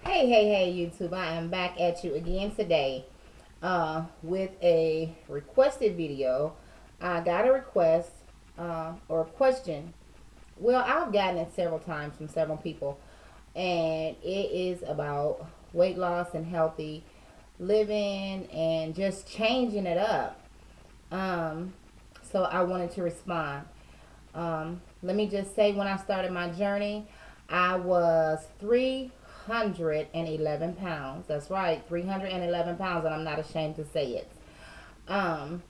Hey, YouTube. I am back at you again today with a requested video. I got a request or a question. Well, I've gotten it several times from several people, and it is about weight loss and healthy living and just changing it up. Um, so I wanted to respond. Let me just say, when I started my journey, I was 311 pounds. That's right, 311 pounds, and I'm not ashamed to say it. Um,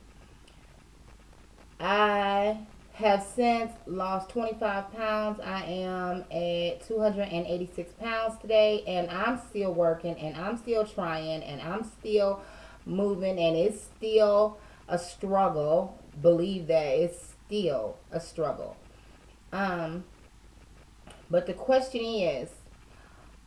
I have since lost 25 pounds. I am at 286 pounds today, and I'm still working, and I'm still trying, and I'm still moving, and it's still a struggle. Believe that it's still a struggle. Um, but the question is,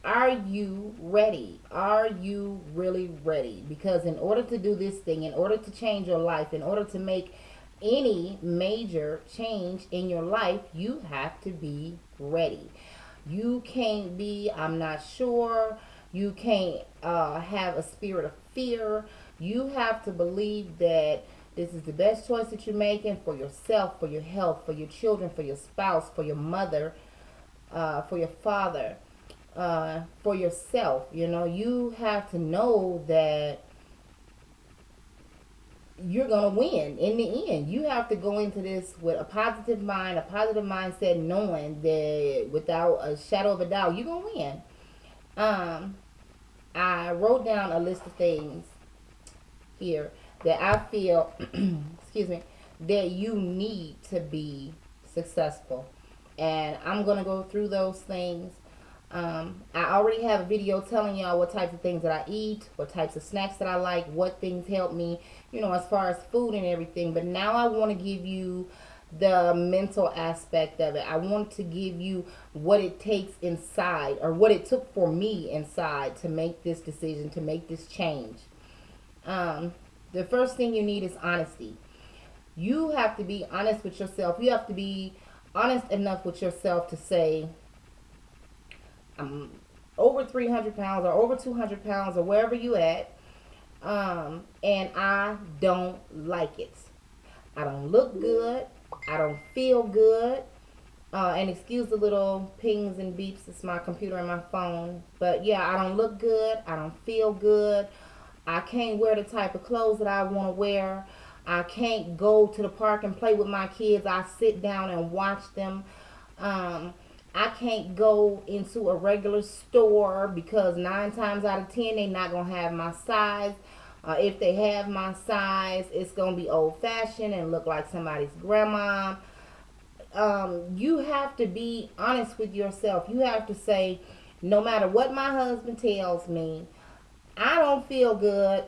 are you ready? Are you really ready? Because in order to do this thing, in order to change your life, in order to make any major change in your life, you have to be ready. You can't be, I'm not sure. You can't have a spirit of fear. You have to believe that this is the best choice that you're making for yourself, for your health, for your children, for your spouse, for your mother, for your father, for yourself. You know, you have to know that you're going to win in the end. You have to go into this with a positive mind, a positive mindset, knowing that without a shadow of a doubt, you're going to win. Um, I wrote down a list of things here that I feel, excuse me, that you need to be successful. And I'm going to go through those things. I already have a video telling y'all what types of things that I eat, what types of snacks that I like, what things help me, you know, as far as food and everything. But now I want to give you the mental aspect of it. I want to give you what it takes inside, or what it took for me inside to make this decision, to make this change. Um, the first thing you need is honesty. You have to be honest with yourself. You have to be honest enough with yourself to say, I'm over 300 pounds or over 200 pounds or wherever you at, and I don't like it. I don't look good. I don't feel good. And excuse the little pings and beeps. It's my computer and my phone. But yeah, I don't look good. I don't feel good. I can't wear the type of clothes that I want to wear. I can't go to the park and play with my kids. I sit down and watch them. Um, I can't go into a regular store because 9 times out of 10 they're not gonna have my size. If they have my size, it's gonna be old fashioned and look like somebody's grandma. You have to be honest with yourself. You have to say, no matter what my husband tells me, I don't feel good.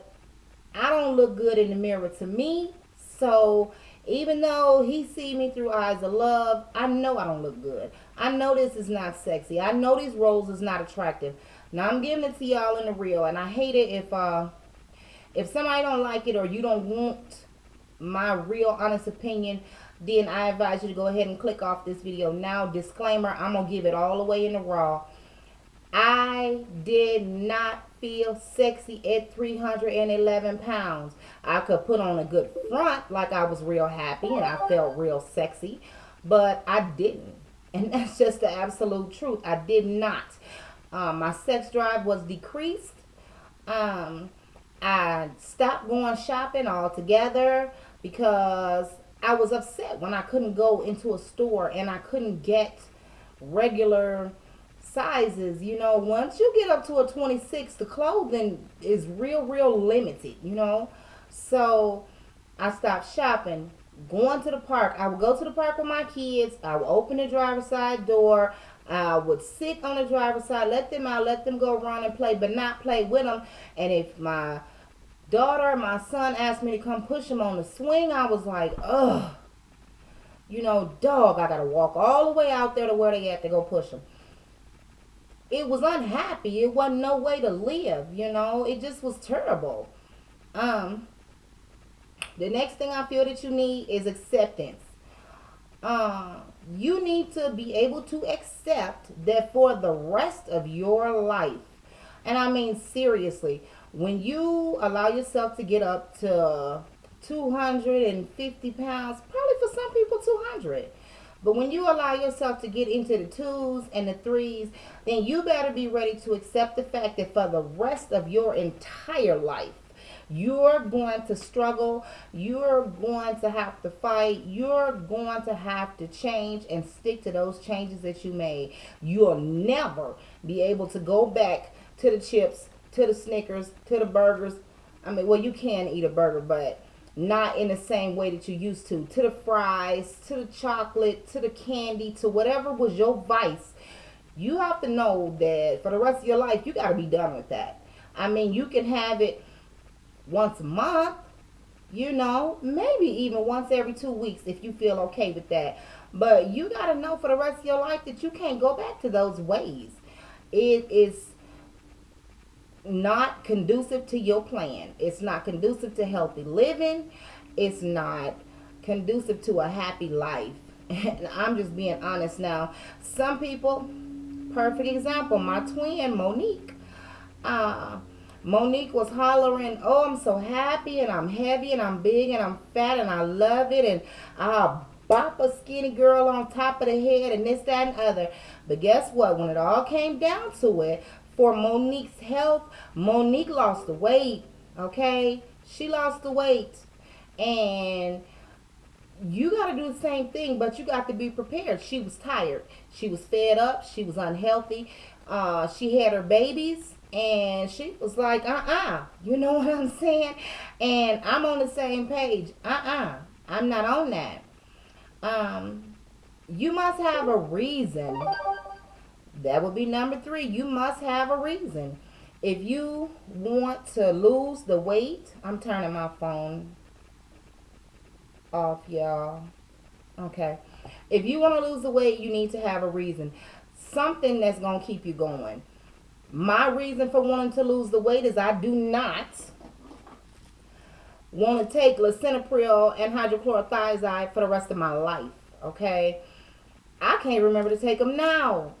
I don't look good in the mirror to me. So even though he see me through eyes of love, I know I don't look good. I know this is not sexy. I know these roles is not attractive. Now I'm giving it to y'all in the real, and I hate it if somebody don't like it or you don't want my real honest opinion, then I advise you to go ahead and click off this video now. Disclaimer, I'm gonna give it all away in the raw. I did not feel sexy at 311 pounds. I could put on a good front like I was real happy and I felt real sexy, but I didn't. And that's just the absolute truth. I did not. My sex drive was decreased. Um, I stopped going shopping altogether because I was upset when I couldn't go into a store and I couldn't get regular sizes. You know, once you get up to a 26, the clothing is real limited, you know. So I stopped shopping, going to the park. I would go to the park with my kids. I would open the driver's side door. I would sit on the driver's side, let them out, let them go run and play, but not play with them. And if my daughter, my son asked me to come push him on the swing, I was like, ugh, you know, dog, I gotta walk all the way out there to where they at to go push him. It was unhappy. It wasn't no way to live, you know. It just was terrible. Um, the next thing I feel that you need is acceptance. You need to be able to accept that for the rest of your life, And I mean, seriously, when you allow yourself to get up to 250 pounds, probably for some people 200. But when you allow yourself to get into the twos and the threes, then you better be ready to accept the fact that for the rest of your entire life, you're going to struggle. You're going to have to fight. You're going to have to change and stick to those changes that you made. You'll never be able to go back to the chips, to the Snickers, to the burgers. I mean, well, you can eat a burger, but not in the same way that you used to the fries, to the chocolate, to the candy, to whatever was your vice. You have to know that for the rest of your life, you got to be done with that. I mean, you can have it once a month, maybe even once every 2 weeks if you feel okay with that. But you got to know for the rest of your life that you can't go back to those ways. It is not conducive to your plan. It's not conducive to healthy living. It's not conducive to a happy life. And I'm just being honest now. Some people, perfect example, my twin, Monique. Monique was hollering, "Oh, I'm so happy and I'm heavy and I'm big and I'm fat and I love it and I'll bop a skinny girl on top of the head and this, that, and other." But guess what? When it all came down to it, for Monique's health, Monique lost the weight, okay? She lost the weight. And you got to do the same thing, but you got to be prepared. She was tired. She was fed up. She was unhealthy. She had her babies. And she was like, you know what I'm saying? And I'm on the same page. I'm not on that. You must have a reason. That would be number 3. You must have a reason. If you want to lose the weight, I'm turning my phone off, y'all. Okay. If you want to lose the weight, you need to have a reason. Something that's going to keep you going. My reason for wanting to lose the weight is I do not want to take lisinopril and hydrochlorothiazide for the rest of my life. Okay? I can't remember to take them now.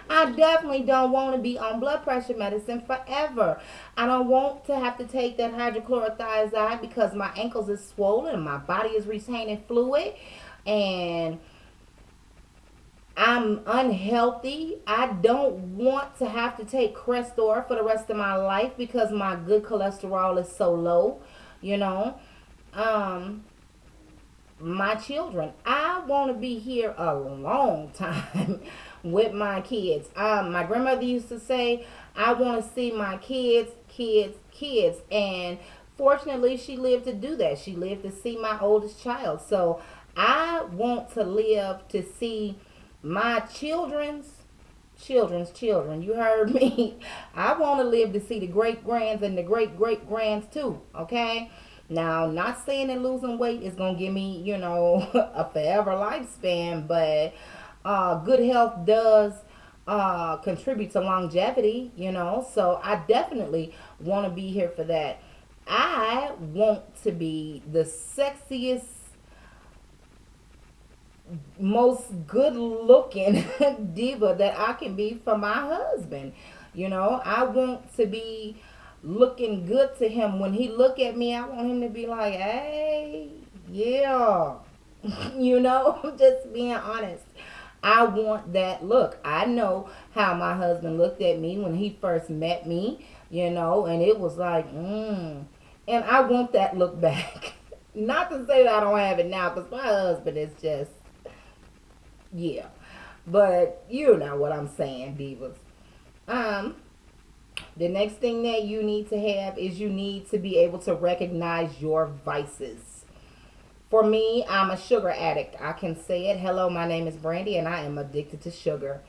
I definitely don't want to be on blood pressure medicine forever. I don't want to have to take that hydrochlorothiazide because my ankles is swollen and my body is retaining fluid and I'm unhealthy. I don't want to have to take Crestor for the rest of my life because my good cholesterol is so low, My children, I want to be here a long time with my kids. My grandmother used to say, I want to see my kids, kids, kids. And fortunately, she lived to do that. She lived to see my oldest child. So I want to live to see my children's children. You heard me. I want to live to see the great grands and the great great grands too. Okay. Now, not saying that losing weight is gonna give me, a forever lifespan, but good health does contribute to longevity. So I definitely want to be here for that. I want to be the sexiest, most good looking diva that I can be for my husband. I want to be looking good to him. When he look at me, I want him to be like, hey, yeah. I'm just being honest. I want that look. I know how my husband looked at me when he first met me, and it was like, and I want that look back. Not to say that I don't have it now, because my husband is just, yeah. But you know what I'm saying, divas. The next thing that you need to have is you need to be able to recognize your vices. For me, I'm a sugar addict. I can say it. Hello, my name is Brandy, and I am addicted to sugar.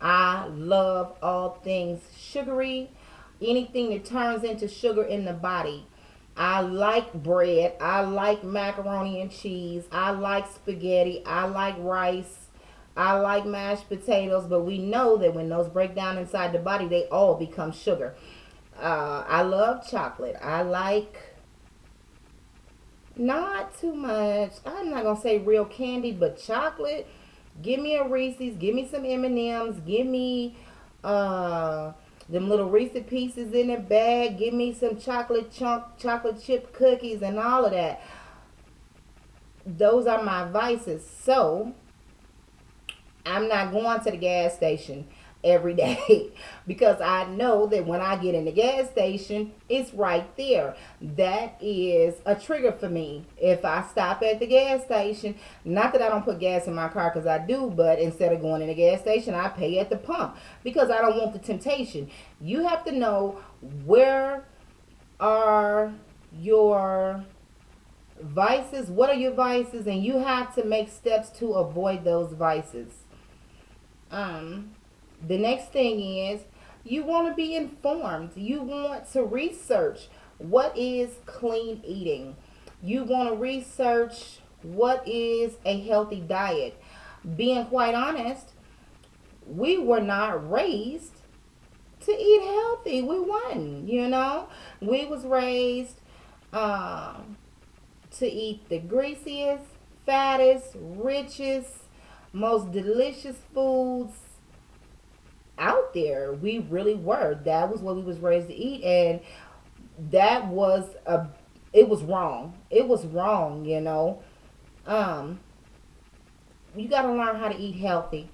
I love all things sugary, anything that turns into sugar in the body. I like bread. I like macaroni and cheese. I like spaghetti. I like rice. I like mashed potatoes, but we know that when those break down inside the body, they all become sugar. I love chocolate. I like not too much. I'm not gonna say real candy, but chocolate. Give me a Reese's. Give me some M&Ms. Give me Them little Reese pieces in the bag. Give me some chocolate chip cookies and all of that. Those are my vices. So I'm not going to the gas station every day because I know that when I get in the gas station, it's right there. That is a trigger for me. If I stop at the gas station, not that I don't put gas in my car because I do, but instead of going in the gas station, I pay at the pump because I don't want the temptation. You have to know where are your vices, what are your vices, and you have to make steps to avoid those vices. um the next thing is you want to be informed. You want to research what is clean eating. You want to research what is a healthy diet. Being quite honest, we were not raised to eat healthy. We wasn't, we was raised um to eat the greasiest, fattest, richest, most delicious foods out there. We really were. That was what we was raised to eat, and that was a. It was wrong. It was wrong. Um, you got to learn how to eat healthy.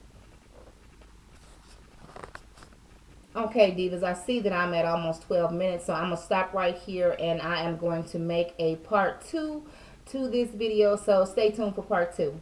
Okay, divas. I see that I'm at almost 12 minutes, so I'm gonna stop right here, and I am going to make a part 2 to this video. So stay tuned for part 2.